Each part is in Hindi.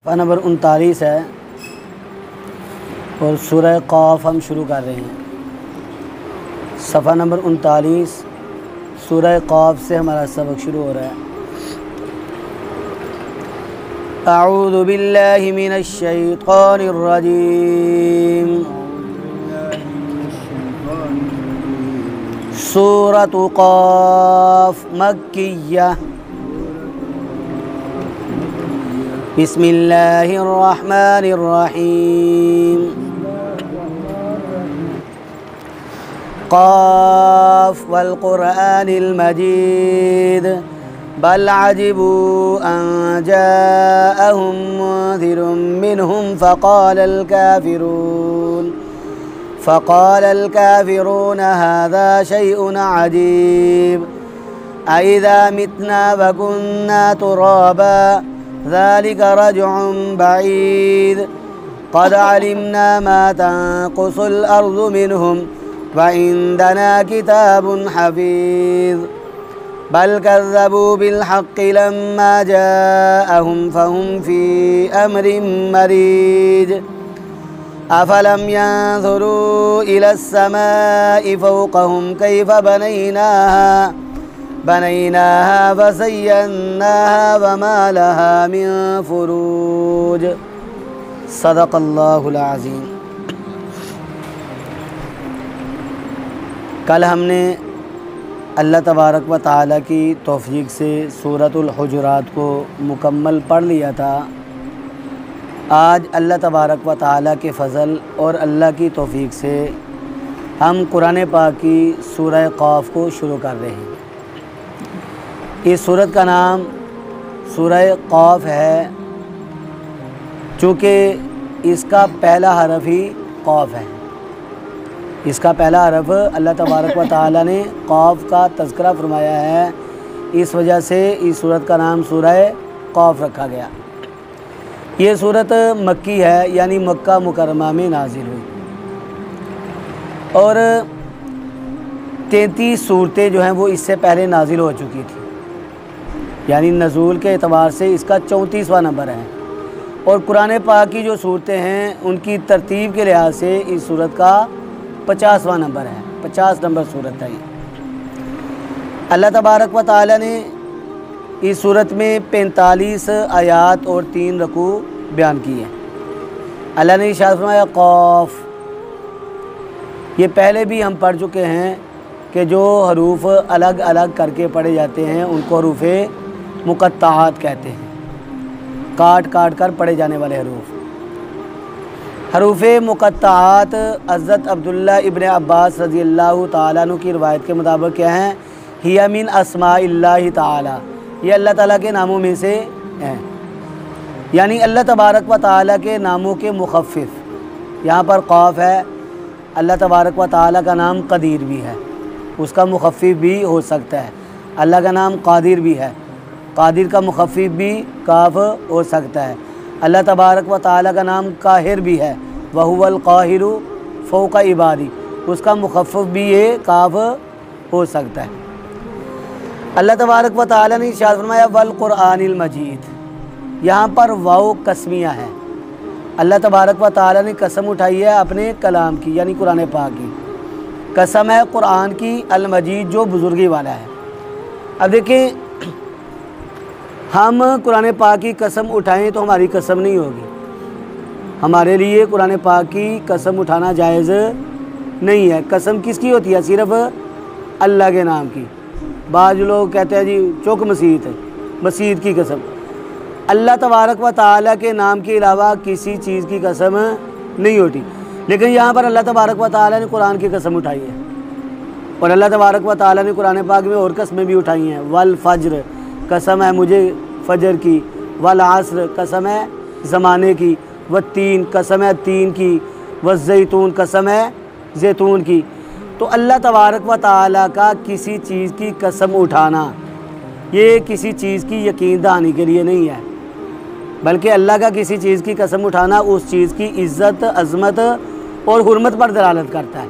सफ़ा नंबर 39 है और सूरह क़ाफ़ हम शुरू कर रहे हैं। सफ़ा नंबर 39 सूरह क़ाफ़ से हमारा सबक शुरू हो रहा है। अऊज़ु बिल्लाहि मिनश शैतानिर रजीम। सूरतु क़ाफ़ मक्किय्या। बिस्मिल्लाहिर्रहमानिर्रहीम। क़ाफ़ वल क़ुरआनिल मजीद बल अजिबू अन जाअहुम मुन्ज़िरुम मिनहुम फ़क़ालल काफ़िरून हाज़ा शैउन अजीब अइज़ा मितना व कुन्ना तुराबा ज़ालिका रज्उन बईद क़द अलिमना मा तनक़ुसुल अर्ज़ु मिनहुम व इंदना किताबुन हफ़ीज़ बल कज़्ज़बू बिल हक़्क़ि लम्मा जाअहुम फ़हुम फ़ी अम्रिन मरीज अफ़लम यंज़ुरू इलस समाइ फ़ौक़हुम कैफ़ बनैनाहा वज़य्यन्नाहा वमा लहा मिन फ़ुरूज। सदक़ल्लाहुल अज़ीम। कल हमने अल्लाह तबारक व तआला की तौफ़ीक़ से सूरतुल हुजुरात को मुकम्मल पढ़ लिया था। आज अल्लाह तबारक व तआला के फ़ज़ल और अल्लाह की तौफ़ीक़ से हम कुरान पाक की सूरह क़ाफ़ को शुरू कर रहे हैं। इस सूरत का नाम सूरह क़ाफ़ है चूँकि इसका पहला हरफ ही क़ाफ़ है। इसका पहला हरफ अल्लाह तबारक व तआला ने क़ाफ़ का तज़किरा फरमाया है, इस वजह से इस सूरत का नाम सूरह क़ाफ़ रखा गया। ये सूरत मक्की है, यानी मक्का मुकर्रमा में नाजिल हुई और 33 सूरतें जो हैं वो इससे पहले नाजिल हो चुकी थी, यानी नज़ूल के एतबार से इसका 34वां नंबर है। और कुरान पाक की जो सूरतें हैं उनकी तरतीब के लिहाज से इस सूरत का 50वां नंबर है, 50 नंबर सूरत है। अल्लाह तबारक व तआला ने इस सूरत में 45 आयात और 3 रकू बयान किए। अल्लाह ने इरशाद फरमाया क़ाफ़। ये पहले भी हम पढ़ चुके हैं कि जो हरूफ अलग अलग करके पढ़े जाते हैं उनको हरूफ मुक़त्तआत कहते हैं, काट काट कर पढ़े जाने वाले हरूफ। हरूफ मुक़त्तआत हज़रत अब्दुल्लाह इब्न अब्बास रज़ियल्लाहु ताला अन्हु की रिवायत के मुताबिक क्या हैं, हिया मिन अस्माइल्लाहि ताला, ये अल्लाह ताला के नामों में से हैं, यानी अल्लाह तबारक व ताला के नामों के मुख़फ़्फ़िफ़। यहाँ पर क़ाफ़ है। अल्लाह तबारक व ताला का नाम क़दीर भी है, उसका मुख़फ़्फ़िफ़ भी हो सकता है। अल्लाह का नाम क़ादिर भी है, क़ादिर का मुख़फ़्फ़िफ़ भी काफ़ हो सकता है। अल्लाह तबारक व तआला का नाम काहिर भी है, वहुवल काहिरु फ़ौक़ इबादी, उसका मुख़फ़्फ़िफ़ भी ये काफ़ हो सकता है। अल्लाह तबारक व तआला ने इरशाद फरमाया वल क़ुरआनिल मजीद। यहाँ पर वाव कसमिया है। अल्लाह तबारक व तआला ने कसम उठाई है अपने कलाम की, यानी कुरान पाक की कसम है, कुरान की अल मजीद जो बुज़ुर्गी वाला है। अब देखें, हम कुरान पाक की कसम उठाएं तो हमारी कसम नहीं होगी। हमारे लिए कुरान पाक की कसम उठाना जायज़ नहीं है। कसम किसकी होती है? सिर्फ़ अल्लाह के नाम की। बाज़ लोग कहते हैं जी चौक मसीद की कसम। अल्लाह तबारक व तआला के नाम के अलावा किसी चीज़ की कसम नहीं होती। लेकिन यहाँ पर अल्लाह तबारक व तआला ने कुरान की कसम उठाई है और अल्लाह तबारक व तआला ने कुरान पाक में और कस्में भी उठाई हैं। वल फ़ज्र, कसम है मुझे फ़जर की। वल अस्र, कसम है ज़माने की। व तीन, कसम है तीन की। व ज़ैतून, कसम है ज़ैतून की। तो अल्लाह तबारक व तआला का किसी चीज़ की कसम उठाना ये किसी चीज़ की यकीन दहानी के लिए नहीं है, बल्कि अल्लाह का किसी चीज़ की कसम उठाना उस चीज़ की इज़्ज़त, अज़मत और हुर्मत पर दलालत करता है।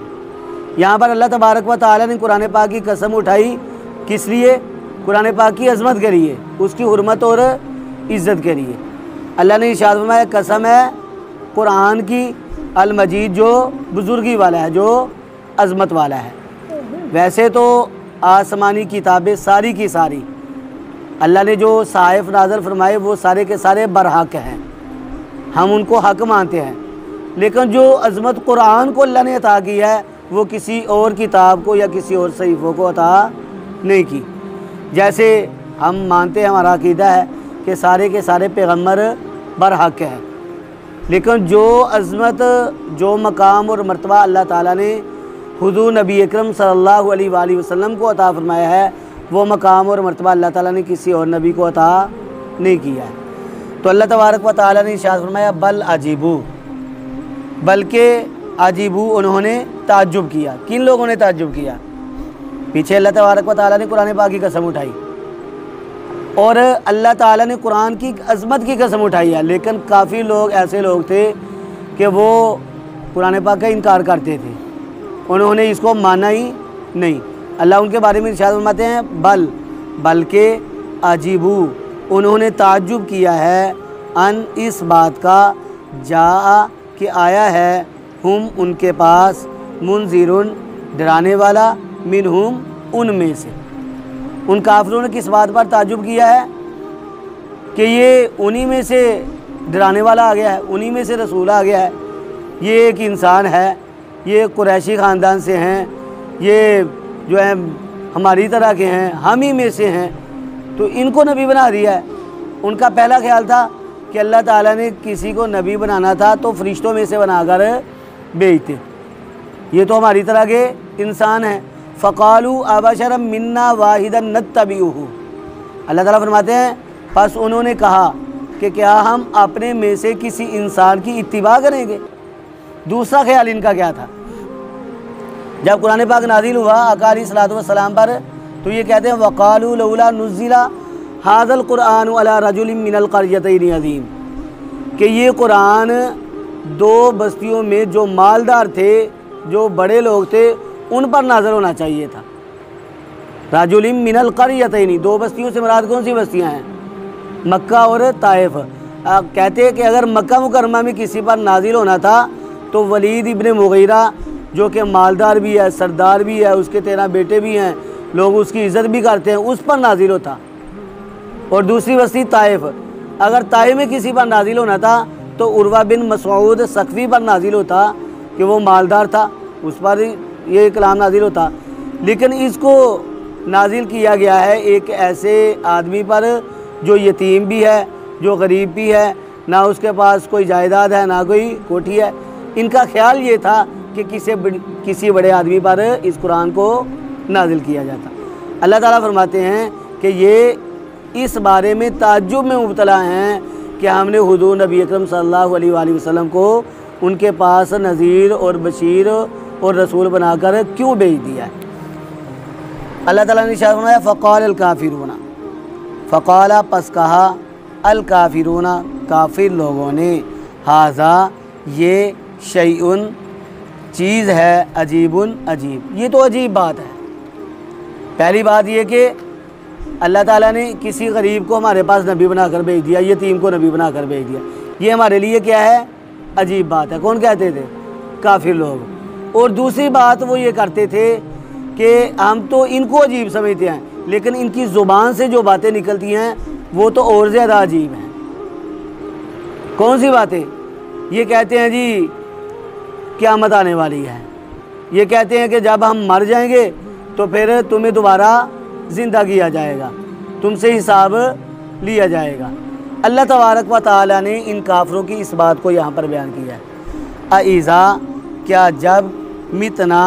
यहाँ पर अल्लाह तबारक व तआला ने कुरान पाक की कसम उठाई, किस लिए? कुरान पाक की अज़मत के लिए, उसकी हुर्मत और इज़्ज़त के लिए। अल्लाह ने इरशाद फरमाया कसम है कुरान की, अल मजीद जो बुज़ुर्गी वाला है, जो अज़मत वाला है। वैसे तो आसमानी किताबें सारी की सारी अल्लाह ने जो साहिफ नाज़िल फरमाए वो सारे के सारे बरहक हैं, हम उनको हक मानते हैं। लेकिन जो अज़मत कुरान को अल्लाह ने अता की है वो किसी और किताब को या किसी और सहीफ़ों को अता नहीं की। जैसे हम मानते हैं, हमारा अक़ीदा है कि सारे के सारे पैगम्बर बरहक हैं, लेकिन जो अज़मत, जो मकाम और मर्तबा अल्लाह ताला ने हुज़ूर नबी अकरम सल्लल्लाहु अलैहि वसल्लम को अता फ़रमाया है, वो मकाम और मर्तबा अल्लाह ताला ने किसी और नबी को अता नहीं किया है। तो अल्लाह तबारक व तआला ने इरशाद फरमाया बल अजीबू, बल्कि अजीबू उन्होंने ताज्जुब किया। किन लोगों ने ताज्जुब किया? पीछे अल्लाह तबारक व तआला ने कुरान पाक की कसम उठाई और अल्लाह ताला ने कुरान की अज़मत की कसम उठाई है, लेकिन काफ़ी लोग ऐसे लोग थे कि वो कुरान पाक का इनकार करते थे, उन्होंने इसको माना ही नहीं। अल्लाह उनके बारे में इरशाद फरमाते हैं बल्कि अजीबू उन्होंने ताज्जुब किया है, अन इस बात का, जा कि आया है, हम उनके पास, मुनज़िरुन डराने वाला, मिनहुम उनमें से। उन काफिरों ने किस बात पर ताज्जुब किया है कि ये उन्हीं में से डराने वाला आ गया है, उन्हीं में से रसूल आ गया है। ये एक इंसान है, ये कुरैशी ख़ानदान से हैं, ये जो है हमारी तरह के हैं, हम ही में से हैं, तो इनको नबी बना दिया है। उनका पहला ख्याल था कि अल्लाह ताला ने किसी को नबी बनाना था तो फरिश्तों में से बनाकर भेजते, ये तो हमारी तरह के इंसान हैं। फ़क़ालू अबशरम मिन्ना वाहिदन नत्तबिउहु, अल्लाह ताला फरमाते हैं बस उन्होंने कहा कि क्या हम अपने में से किसी इंसान की इत्तिबा करेंगे। दूसरा ख्याल इनका क्या था? जब कुरान पाक नाज़िल हुआ आका अलैहिस्सलातु वस्सलाम पर, तो ये कहते हैं वक़ालू लौला नुज़्ज़िला हाज़ल कुरान अला रजुलिन मिनल क़रयतैनि अज़ीम, कि ये कुरान दो बस्तियों में जो मालदार थे, जो बड़े लोग थे, उन पर नाज़िल होना चाहिए था। रजुलिन मिनल क़रयतैनि, दो बस्तियों से मुराद कौन सी बस्तियाँ हैं? मक्का और ताइफ। कहते हैं कि अगर मक्का मुकरमा में किसी पर नाज़िल होना था तो वलीद इब्न मुग़ीरा जो कि मालदार भी है, सरदार भी है, उसके 13 बेटे भी हैं, लोग उसकी इज़्ज़त भी करते हैं, उस पर नाज़िल होता। और दूसरी बस्ती ताइफ, अगर ताइफ में किसी पर नाज़िल होना था तो उर्वा बिन मसऊद सक़फ़ी पर नाज़िल होता कि वो मालदार था, उस पर ये कलाम नाज़िल होता। लेकिन इसको नाज़िल किया गया है एक ऐसे आदमी पर जो यतीम भी है, जो गरीब भी है, ना उसके पास कोई जायदाद है, ना कोई कोठी है। इनका ख्याल ये था कि किसी बड़े आदमी पर इस कुरान को नाज़िल किया जाता। अल्लाह ताला फरमाते हैं कि ये इस बारे में ताज्जुब में मुब्तला हैं कि हमने हुज़ूर नबी अकरम सल्लल्लाहु अलैहि वसल्लम को उनके पास नज़ीर और बशीर और रसूल बनाकर क्यों भेज दिया है। अल्लाह ताला ने इरशाद फरमाया फ़क़ाल अल काफ़िरूना, फ़क़ाला पस कहा, अल काफ़िरूना काफिर लोगों ने, हाज़ा ये शैउन चीज़ है, अजीबुन अजीब, ये तो अजीब बात है। पहली बात ये कि अल्लाह ताला ने किसी गरीब को हमारे पास नबी बनाकर भेज दिया, यतीम को नबी बनाकर भेज दिया, ये हमारे लिए क्या है? अजीब बात है। कौन कहते थे? काफिर लोग। और दूसरी बात वो ये करते थे कि हम तो इनको अजीब समझते हैं, लेकिन इनकी ज़ुबान से जो बातें निकलती हैं वो तो और ज़्यादा अजीब हैं। कौन सी बातें? ये कहते हैं जी क़यामत आने वाली है, ये कहते हैं कि जब हम मर जाएंगे तो फिर तुम्हें दोबारा ज़िंदा किया जाएगा, तुमसे हिसाब लिया जाएगा। अल्लाह तबारक व तआला ने इन काफिरों की इस बात को यहाँ पर बयान किया है। अइज़ा, क्या जब मितना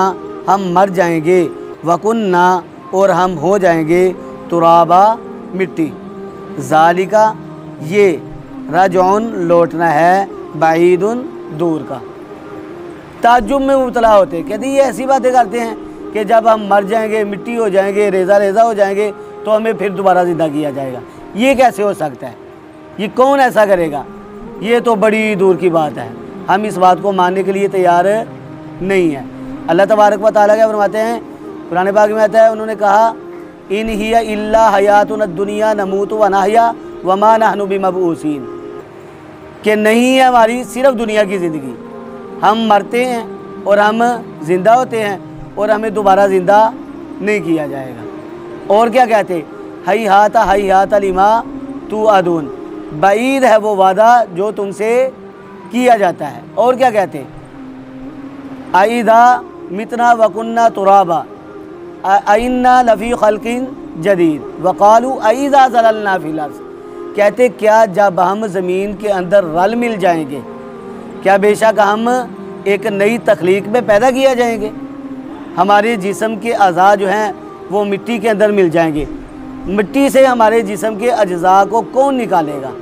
हम मर जाएंगे, वकुन्ना और हम हो जाएंगे, तुराबा मिट्टी, ज़ालिका ये रजउन लौटना है, बाईदुन दूर का। ताज्जुब में मुब्तला होते, कहते ये ऐसी बातें करते हैं कि जब हम मर जाएंगे, मिट्टी हो जाएंगे, रेज़ा रेज़ा हो जाएंगे, तो हमें फिर दोबारा ज़िंदा किया जाएगा। ये कैसे हो सकता है? ये कौन ऐसा करेगा? ये तो बड़ी दूर की बात है, हम इस बात को मानने के लिए तैयार नहीं है। अल्लाह तबारक व तआला क्या फरमाते हैं? कुरान पाक में आता है, उन्होंने कहा इन हिया इल्ला हयातुन दुनिया नमूतु व नहया व मा नहनु बिमबऊसीन, कि नहीं है हमारी सिर्फ दुनिया की ज़िंदगी, हम मरते हैं और हम ज़िंदा होते हैं और हमें दोबारा ज़िंदा नहीं किया जाएगा। और क्या कहते, हई हाथ लिमा तू अदून, बाईद है वो वादा जो तुमसे किया जाता है। और क्या कहते, आइदा मितना वकुन्ना तुराबा आइन्ना लफ़ी खल्किन जदीद वक़ालू आइदा ज़ललना फिल अर्ज़, कहते क्या जब हम ज़मीन के अंदर रल मिल जाएंगे, क्या बेशक हम एक नई तख्लीक में पैदा किया जाएंगे, हमारे जिस्म के अज़ा जो हैं वो मिट्टी के अंदर मिल जाएंगे, मिट्टी से हमारे जिस्म के अज्ज़ा को कौन निकालेगा।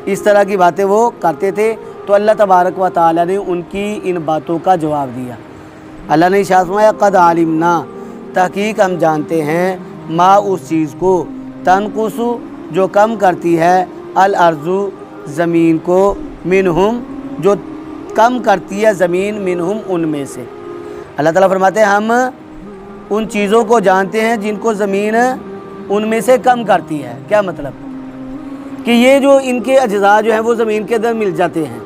इस तरह की बातें वो करते थे। तो अल्लाह तबारक व तआला ने उनकी इन बातों का जवाब दिया। अल्लाह ने इरशाद फरमाया, क़द आलिमना, तहकीक हम जानते हैं, मा उस चीज़ को, तनकुसु जो कम करती है, अल अर्ज़ु ज़मीन को, मिनहुम जो कम करती है ज़मीन, मिनहुम उनमें से। अल्लाह ताला फरमाते हैं हम उन चीज़ों को जानते हैं जिनको ज़मीन उनमें से कम करती है। क्या मतलब कि ये जो इनके अज्ज़ा जो हैं वो ज़मीन के अंदर मिल जाते हैं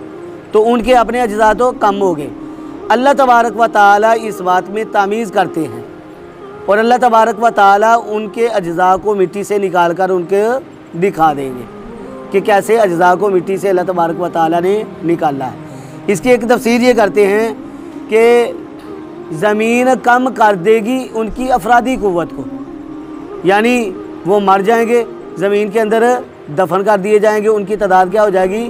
तो उनके अपने अज्ज़ा तो कम हो गए। अल्लाह तबारक व तआला इस बात में तामीज़ करते हैं और अल्लाह तबारक व तआला उनके अज्ज़ा को मिट्टी से निकाल कर उनके दिखा देंगे कि कैसे अज्ज़ा को मिट्टी से अल्लाह तबारक व तआला ने निकाला है। इसकी एक तफसीर ये करते हैं कि ज़मीन कम कर देगी उनकी अफरादी क़ुव्वत को, यानी वो मर जाएंगे, ज़मीन के अंदर दफन कर दिए जाएंगे, उनकी तादाद क्या हो जाएगी,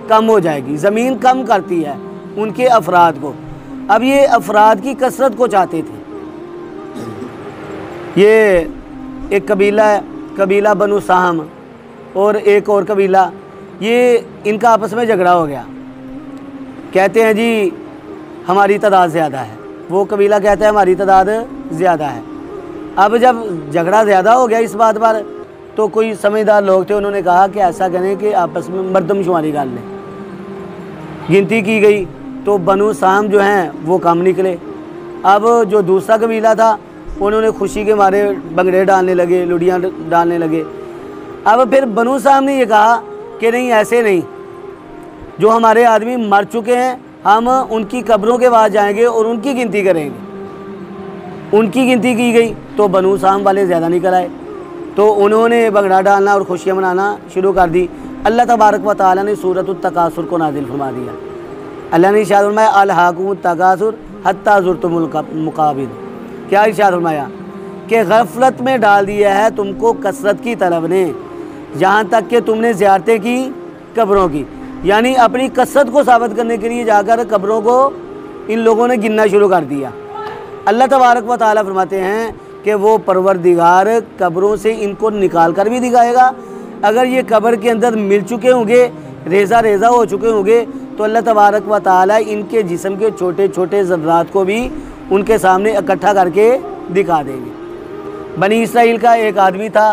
कम हो जाएगी। ज़मीन कम करती है उनके अफराद को। अब ये अफराद की कसरत को चाहते थे। ये एक कबीला है, कबीला बनु साहम, और एक और कबीला, ये इनका आपस में झगड़ा हो गया। कहते हैं जी हमारी तादाद ज़्यादा है, वो कबीला कहता है हमारी तादाद ज़्यादा है। अब जब झगड़ा ज़्यादा हो गया इस बात पर, तो कोई समझदार लोग थे, उन्होंने कहा कि ऐसा करें कि आपस में मर्दमशुमारी कर लें। गिनती की गई तो बनु साहम जो हैं वो कम निकले। अब जो दूसरा कबीला था उन्होंने खुशी के मारे बंगड़े डालने लगे, लुड़ियाँ डालने लगे। अब फिर बनु साहम ने ये कहा कि नहीं, ऐसे नहीं, जो हमारे आदमी मर चुके हैं हम उनकी कब्रों के पास जाएंगे और उनकी गिनती करेंगे। उनकी गिनती की गई तो बनु साहम वाले ज़्यादा निकल आए, तो उन्होंने बंगड़ा डालना और खुशियाँ मनाना शुरू कर दी। अल्लाह तबारक व तआला ने सूरतुत तकासुर को नाजिल फरमा दिया। अल्लाह ने इरशाद फरमाया, अलहाकुमुत तकासुर हत्ता ज़ुरतुमुल मकाबिर। क्या इरशाद फरमाया कि गफलत में डाल दिया है तुमको कसरत की तलब ने, यहाँ तक कि तुमने ज़ियारतें की कब्रों की, यानी अपनी कसरत को साबित करने के लिए जाकर कब्रों को इन लोगों ने गिनना शुरू कर दिया। अल्लाह तबारक व तआला फरमाते हैं कि वो परवरदिगार कब्रों से इनको निकाल कर भी दिखाएगा। अगर ये कब्र के अंदर मिल चुके होंगे, रेज़ा रेज़ा हो चुके होंगे, तो अल्लाह तबारक व तआला इनके जिस्म के छोटे छोटे ज़र्रात को भी उनके सामने इकट्ठा करके दिखा देंगे। बनी इसराइल का एक आदमी था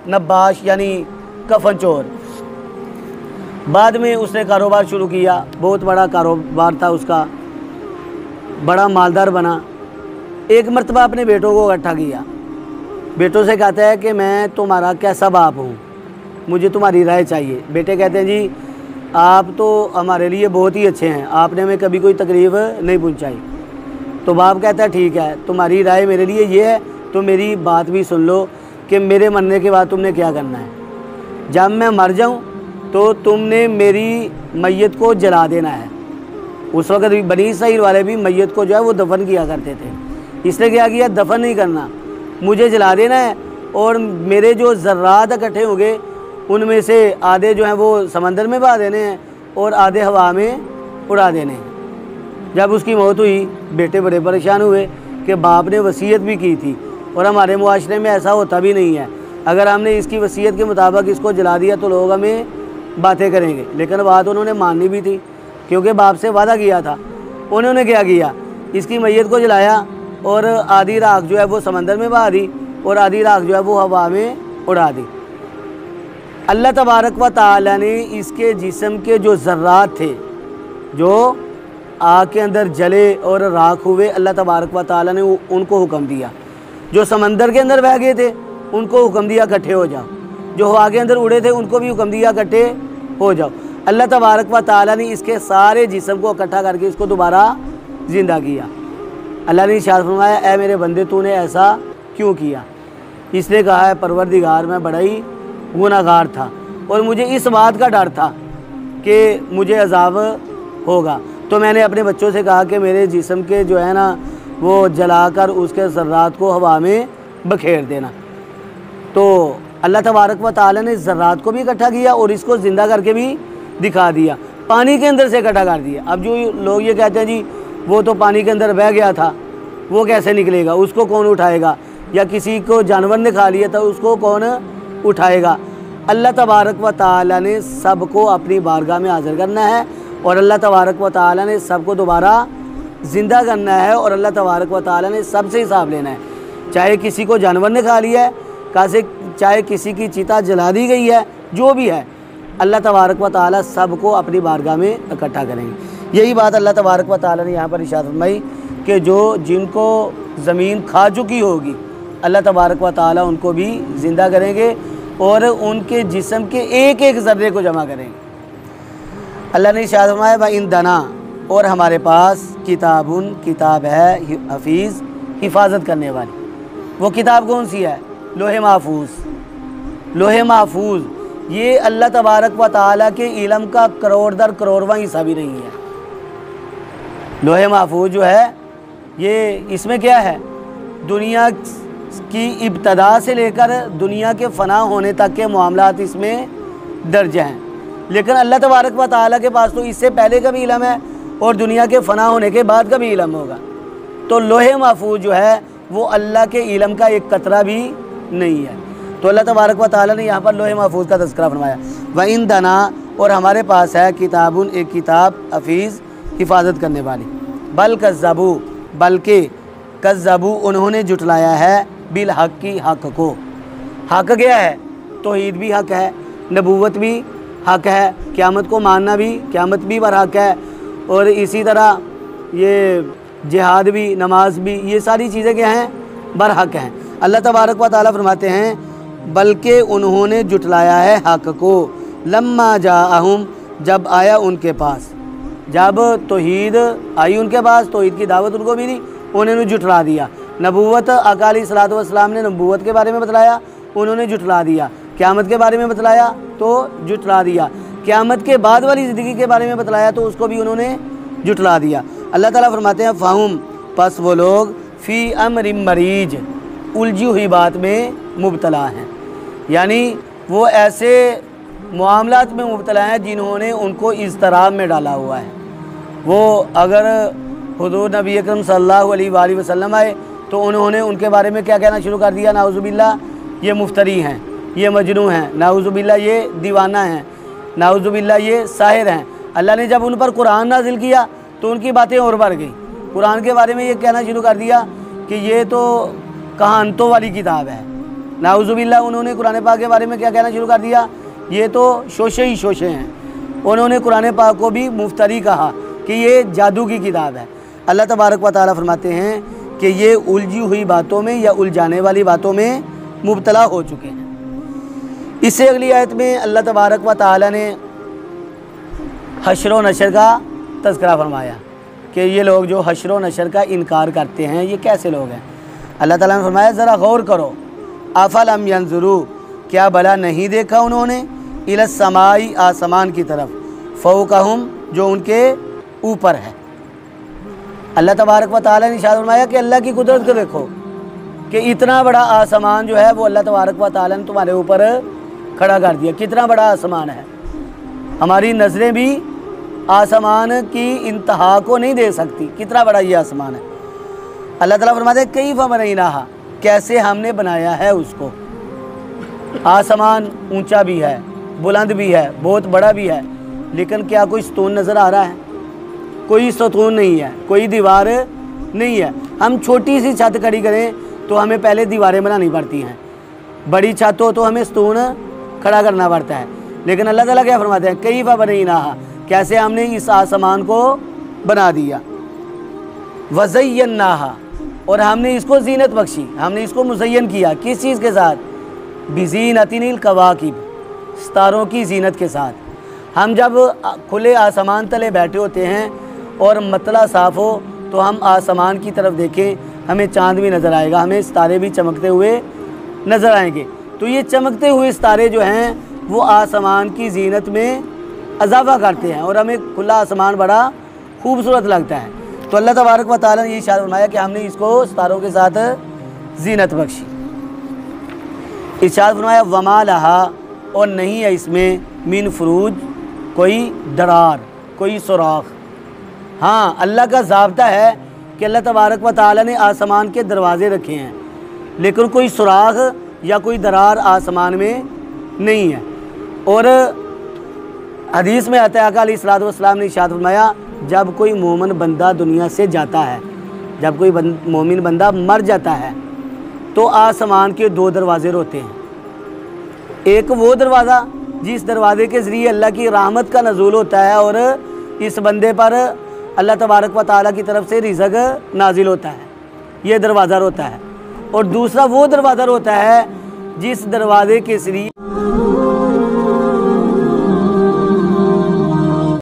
नब्बाश, यानी कफन चोर। बाद में उसने कारोबार शुरू किया, बहुत बड़ा कारोबार था उसका, बड़ा मालदार बना। एक मरतबा अपने बेटों को इकट्ठा किया, बेटों से कहता है कि मैं तुम्हारा कैसा बाप हूँ, मुझे तुम्हारी राय चाहिए। बेटे कहते हैं जी आप तो हमारे लिए बहुत ही अच्छे हैं, आपने हमें कभी कोई तकलीफ़ नहीं पहुँचाई। तो बाप कहता है ठीक है, तुम्हारी राय मेरे लिए ये है, तो मेरी बात भी सुन लो कि मेरे मरने के बाद तुमने क्या करना है। जब मैं मर जाऊँ तो तुमने मेरी मैयत को जला देना है। उस वक़्त बनी इसराइल वाले भी मैयत को जो है वो दफन किया करते थे। इसने क्या किया, दफन नहीं करना, मुझे जला देना है और मेरे जो ज़र्रात इकट्ठे हो गए उनमें से आधे जो हैं वो समंदर में बहा देने हैं और आधे हवा में उड़ा देने हैं। जब उसकी मौत हुई बेटे बड़े परेशान हुए कि बाप ने वसीयत भी की थी और हमारे मुआशरे में ऐसा होता भी नहीं है, अगर हमने इसकी वसीयत के मुताबिक इसको जला दिया तो लोग हमें बातें करेंगे। लेकिन बात उन्होंने माननी भी थी क्योंकि बाप से वादा किया था। उन्होंने क्या किया, इसकी मैयत को जलाया और आधी राख जो है वो समंदर में बहा दी और आधी राख जो है वो हवा में उड़ा दी। अल्लाह तबारक व तआला ने इसके जिस्म के जो ज़र्रात थे जो आग के अंदर जले और राख हुए, अल्लाह तबारक व तआला ने उनको हुक्म दिया। जो समंदर के अंदर बह गए थे उनको हुक्म दिया इकट्ठे हो जाओ, जो हवा के अंदर उड़े थे उनको भी हुक्म दिया इकट्ठे हो जाओ। अल्लाह तबारक व तआला ने इसके सारे जिस्म को इकट्ठा करके इसको दोबारा ज़िंदा किया। अल्लाह ने इरशाद फरमाया, ऐ मेरे बंदे तूने ऐसा क्यों किया? इसने कहा है, परवरदिगार मैं बड़ा ही गुनाहगार था और मुझे इस बात का डर था कि मुझे अज़ाब होगा, तो मैंने अपने बच्चों से कहा कि मेरे जिस्म के जो है ना वो जलाकर उसके ज़र्रात को हवा में बखेर देना। तो अल्लाह तबारक व तआला ने ज़र्रात को भी इकट्ठा किया और इसको ज़िंदा करके भी दिखा दिया, पानी के अंदर से इकट्ठा कर दिया। अब जो लोग ये कहते हैं जी वो तो पानी के अंदर बह गया था, वो कैसे निकलेगा, उसको कौन उठाएगा, या किसी को जानवर ने खा लिया था उसको कौन उठाएगा? अल्लाह तबारक व तआला ने सबको अपनी बारगाह में हाज़िर करना है और अल्लाह तबारक व तआला ने सबको दोबारा ज़िंदा करना है और अल्लाह तबारक व तआला ने सबसे हिसाब लेना है। चाहे किसी को जानवर ने खा लिया है, चाहे किसी की चिता जला दी गई है, जो भी है अल्लाह तबारक व तआला सबको अपनी बारगाह में इकट्ठा करेंगे। यही बात अल्लाह तबारक व तआला ने यहाँ पर इरशाद फरमाई कि जो जिनको ज़मीन खा चुकी होगी अल्लाह तबारक व तआला उनको भी ज़िंदा करेंगे और उनके जिस्म के एक एक ज़र्रे को जमा करेंगे। अल्लाह ने इरशाद फरमाया, व इंदना, और हमारे पास किताबुन, किताब है हफीज़, हिफाजत करने वाली। वो किताब कौन सी है? लोहे महफूज। लोहे महफूज ये अल्लाह तबारक व तआला के इल्म का करोड़ दर करोड़वां हिस्सा भी नहीं है। लोहे महफूज जो है ये इसमें क्या है, दुनिया की इब्तदा से लेकर दुनिया के फ़ना होने तक के मामलात इसमें दर्ज हैं। लेकिन अल्लाह तबारक व तआला के पास तो इससे पहले का भी इल्म है और दुनिया के फ़ना होने के बाद का भी इल्म होगा। तो लोहे महफूज जो है वो अल्लाह के इल्म का एक कतरा भी नहीं है। तो अल्लाह तबारक व तआला ने यहाँ पर लोहे महफूज का तज़किरा फरमाया। व इंदना, और हमारे पास है किताबुन, एक किताब हफीज़, हिफाजत करने वाली। बल कज़्ज़बू, बल्कि कज़्ज़बू उन्होंने जुटलाया है बिल हक़ की, हक़ को। हक़ क्या है? तौहीद भी हक़ है, नबूवत भी हक़ है, क़यामत को मानना भी, क़यामत भी बर हक़ है, और इसी तरह ये जिहाद भी, नमाज भी, ये सारी चीज़ें क्या हैं? बर हक़ हैं। अल्लाह तबारक व तआला फरमाते हैं, बल्कि उन्होंने जुटलाया है हक़ को, लम्मा जाअहुम, जब आया उनके पास, जब तौहीद आई उनके पास, तौहीद की दावत उनको मिली, उन्होंने जुटला दिया। नबूवत, आका अलैहिस्सलातु वस्सलाम ने नबूवत के बारे में बतलाया, उन्होंने जुटला दिया। क़यामत के बारे में बतलाया तो जुटला दिया। क़यामत के बाद वाली ज़िंदगी के बारे में बतलाया तो उसको भी उन्होंने जुटला दिया। अल्लाह ताला फरमाते हैं, फ़ाहुम, पस वो लोग, फ़ी अम्रिम मरीज, उलझी हुई बात में मुब्तला हैं। यानी वो ऐसे मामलात में मुब्तला हैं जिन्होंने उनको इज़्तिराब में डाला हुआ है। वो अगर हुज़ूर नबी अकरम सल्लल्लाहु अलैहि वसल्लम आए तो उन्होंने उनके बारे में क्या कहना शुरू कर दिया? नाउज़ुबिल्लाह, ये मुफ्तरी हैं, ये मजनू हैं, नाउज़ुबिल्लाह ये दीवाना हैं, नाउज़ुबिल्लाह ये साहिर हैं। अल्लाह ने जब उन पर कुरान नाजिल किया तो उनकी बातें और बढ़ गई। कुरान के बारे में ये कहना शुरू कर दिया कि ये तो कहानतों वाली किताब है। नाउज़ुबिल्लाह उन्होंने कुरान पाक के बारे में क्या कहना शुरू कर दिया? ये तो शोशे ही शोशे हैं। उन्होंने कुरान पाक को भी मुफ्तरी कहा कि ये जादू की किताब है। अल्लाह तबारक व तआला फरमाते हैं कि ये उलझी हुई बातों में या उलझाने वाली बातों में मुब्तला हो चुके हैं। इससे अगली आयत में अल्लाह तबारक व तआला ने हश्र व नशर का तज़किरा फरमाया कि ये लोग जो हश्र व नशर का इनकार करते हैं ये कैसे लोग हैं। अल्लाह ताला ने फरमाया, ज़रा गौर करो, अफ़लम यंज़ुरू, क्या भला नहीं देखा उन्होंने, इलस समाई, आसमान की तरफ, फ़ौक़हुम, जो उनके ऊपर है। अल्लाह तबारक व तआला ने इरशाद फरमाया कि अल्लाह की कुदरत को देखो कि इतना बड़ा आसमान जो है वो अल्लाह तबारक व तआला ने तुम्हारे ऊपर खड़ा कर दिया। कितना बड़ा आसमान है, हमारी नज़रें भी आसमान की इंतहा को नहीं दे सकती, कितना बड़ा ये आसमान है। अल्लाह ताला फरमाते हैं, कैफ़ बनैनाहा, कैसे हमने बनाया है उसको। आसमान ऊंचा भी है, बुलंद भी है, बहुत बड़ा भी है, लेकिन क्या कोई सतून नज़र आ रहा है? कोई सतून नहीं है, कोई दीवार नहीं है। हम छोटी सी छत खड़ी करें तो हमें पहले दीवारें बनानी पड़ती हैं, बड़ी छत हो तो हमें सतून खड़ा करना पड़ता है। लेकिन अल्लाह ताला क्या फरमाते हैं, कैफ़ बनैनाहा, कैसे हमने इस आसमान को बना दिया। वज़य्यन्नाहा, और हमने इसको जीनत बख्शी, हमने इसको मुज़य्यन किया। किस चीज़ के साथ? बिज़ीनतिनिल कवाकिब, सितारों की जीनत के साथ। हम जब खुले आसमान तले बैठे होते हैं और मतला साफ़ हो तो हम आसमान की तरफ देखें, हमें चाँद भी नज़र आएगा, हमें सितारे भी चमकते हुए नज़र आएंगे। तो ये चमकते हुए सितारे जो हैं वो आसमान की जीनत में इजाफ़ा करते हैं और हमें खुला आसमान बड़ा खूबसूरत लगता है। तो अल्लाह तबारक व तआला ने ये इरशाद फरमाया कि हमने इसको सितारों के साथ जीनत बख्शी। इरशाद फरमाया वमा लहा, और नहीं है इसमें मिन फरूज, कोई दरार, कोई सुराख। हाँ, अल्लाह का ज़ाब्ता है कि अल्लाह तबारक व तआला ने आसमान के दरवाज़े रखे हैं, लेकिन कोई सुराख या कोई दरार आसमान में नहीं है। और हदीस में आता है आका अलैहिस्सलातु वस्सलाम ने इरशाद फरमाया, जब कोई मोमिन बंदा दुनिया से जाता है, जब कोई मोमिन बंदा मर जाता है तो आसमान के दो दरवाज़े होते हैं। एक वो दरवाज़ा जिस दरवाज़े के ज़रिए अल्लाह की रहमत का नज़ूल होता है और इस बंदे पर अल्लाह तबारक व तआला की तरफ से रिज़्क़ नाजिल होता है, ये दरवाज़ा होता है। और दूसरा वो दरवाज़ा होता है जिस दरवाज़े के ज़रिए